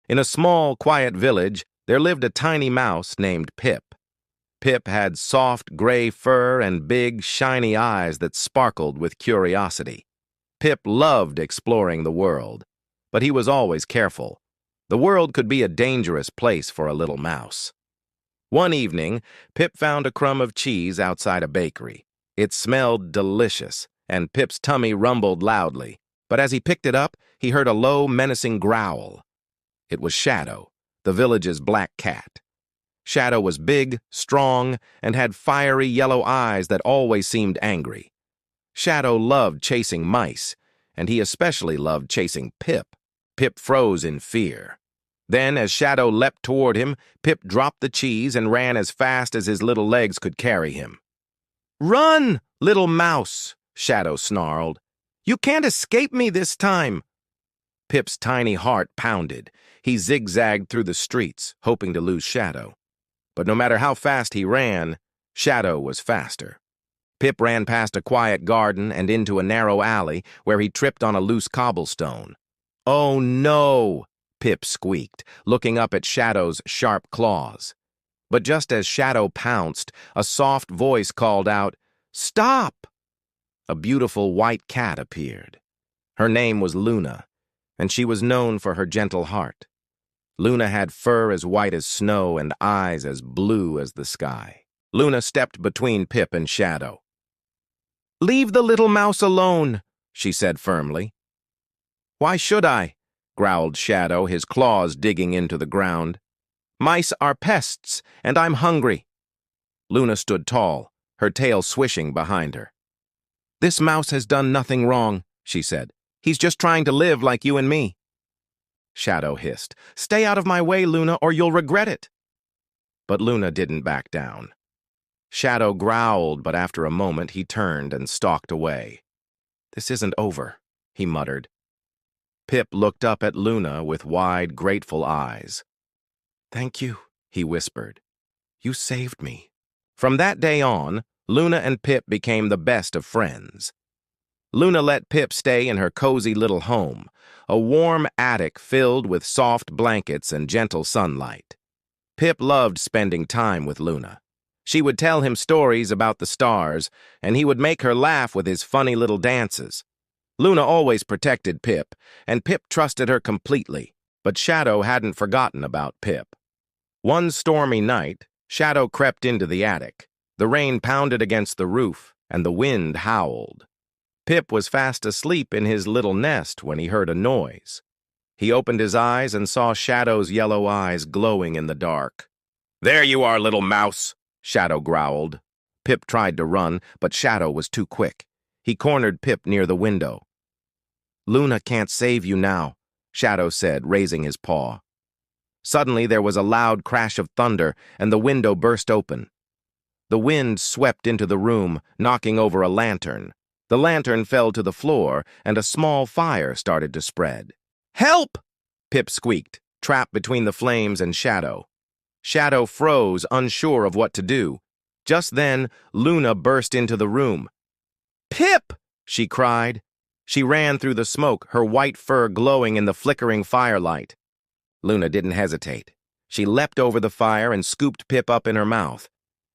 In a small, quiet village, there lived a tiny mouse named Pip. Pip had soft gray fur and big, shiny eyes that sparkled with curiosity. Pip loved exploring the world, but he was always careful. The world could be a dangerous place for a little mouse. One evening, Pip found a crumb of cheese outside a bakery. It smelled delicious, and Pip's tummy rumbled loudly. But as he picked it up, he heard a low, menacing growl. It was Shadow, the village's black cat. Shadow was big, strong, and had fiery yellow eyes that always seemed angry. Shadow loved chasing mice, and he especially loved chasing Pip. Pip froze in fear. Then, as Shadow leapt toward him, Pip dropped the cheese and ran as fast as his little legs could carry him. "Run, little mouse!" Shadow snarled. "You can't escape me this time!" Pip's tiny heart pounded. He zigzagged through the streets, hoping to lose Shadow. But no matter how fast he ran, Shadow was faster. Pip ran past a quiet garden and into a narrow alley where he tripped on a loose cobblestone. "Oh no!" Pip squeaked, looking up at Shadow's sharp claws. But just as Shadow pounced, a soft voice called out, "Stop!" A beautiful white cat appeared. Her name was Luna, and she was known for her gentle heart. Luna had fur as white as snow and eyes as blue as the sky. Luna stepped between Pip and Shadow. "Leave the little mouse alone," she said firmly. "Why should I?" growled Shadow, his claws digging into the ground. "Mice are pests, and I'm hungry." Luna stood tall, her tail swishing behind her. "This mouse has done nothing wrong," she said. "He's just trying to live like you and me." Shadow hissed, "Stay out of my way, Luna, or you'll regret it." But Luna didn't back down. Shadow growled, but after a moment he turned and stalked away. "This isn't over," he muttered. Pip looked up at Luna with wide, grateful eyes. "Thank you," he whispered. "You saved me." From that day on, Luna and Pip became the best of friends. Luna let Pip stay in her cozy little home, a warm attic filled with soft blankets and gentle sunlight. Pip loved spending time with Luna. She would tell him stories about the stars, and he would make her laugh with his funny little dances. Luna always protected Pip, and Pip trusted her completely, but Shadow hadn't forgotten about Pip. One stormy night, Shadow crept into the attic. The rain pounded against the roof, and the wind howled. Pip was fast asleep in his little nest when he heard a noise. He opened his eyes and saw Shadow's yellow eyes glowing in the dark. "There you are, little mouse," Shadow growled. Pip tried to run, but Shadow was too quick. He cornered Pip near the window. "Luna can't save you now," Shadow said, raising his paw. Suddenly there was a loud crash of thunder, and the window burst open. The wind swept into the room, knocking over a lantern. The lantern fell to the floor, and a small fire started to spread. "Help!" Pip squeaked, trapped between the flames and Shadow. Shadow froze, unsure of what to do. Just then, Luna burst into the room. "Pip!" she cried. She ran through the smoke, her white fur glowing in the flickering firelight. Luna didn't hesitate. She leapt over the fire and scooped Pip up in her mouth.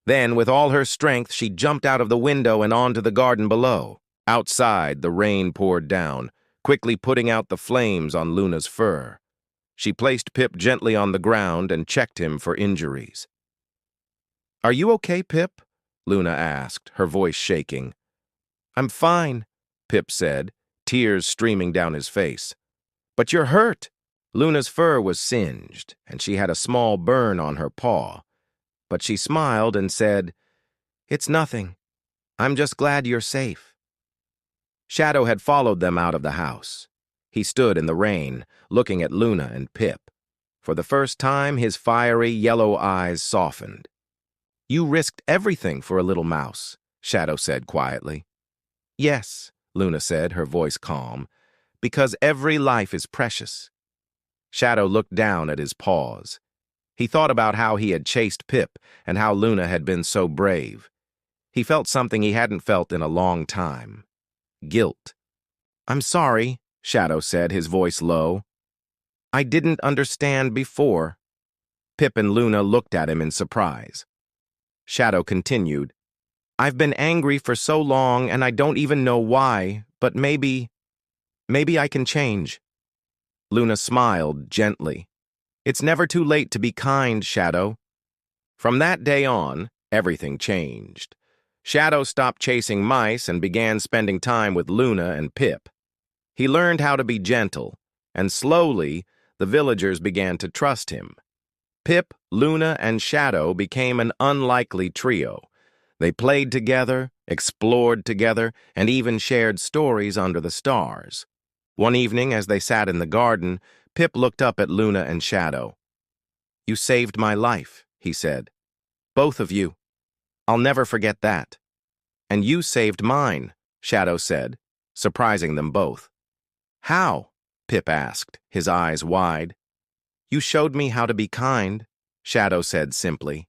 Then, with all her strength, she jumped out of the window and onto the garden below. Outside, the rain poured down, quickly putting out the flames on Luna's fur. She placed Pip gently on the ground and checked him for injuries. "Are you okay, Pip?" Luna asked, her voice shaking. "I'm fine," Pip said, tears streaming down his face. "But you're hurt." Luna's fur was singed, and she had a small burn on her paw. But she smiled and said, "It's nothing. I'm just glad you're safe." Shadow had followed them out of the house. He stood in the rain, looking at Luna and Pip. For the first time, his fiery yellow eyes softened. "You risked everything for a little mouse," Shadow said quietly. "Yes," Luna said, her voice calm, "because every life is precious." Shadow looked down at his paws. He thought about how he had chased Pip and how Luna had been so brave. He felt something he hadn't felt in a long time. Guilt. "I'm sorry," Shadow said, his voice low. I didn't understand before. Pip and Luna looked at him in surprise. Shadow continued, I've been angry for so long and I don't even know why, but maybe I can change. Luna smiled gently. It's never too late to be kind, Shadow. From that day on, everything changed. Shadow stopped chasing mice and began spending time with Luna and Pip. He learned how to be gentle, and slowly, the villagers began to trust him. Pip, Luna, and Shadow became an unlikely trio. They played together, explored together, and even shared stories under the stars. One evening, as they sat in the garden, Pip looked up at Luna and Shadow. You saved my life, he said. Both of you. I'll never forget that. And you saved mine, Shadow said, surprising them both. How? Pip asked, his eyes wide. You showed me how to be kind, Shadow said simply.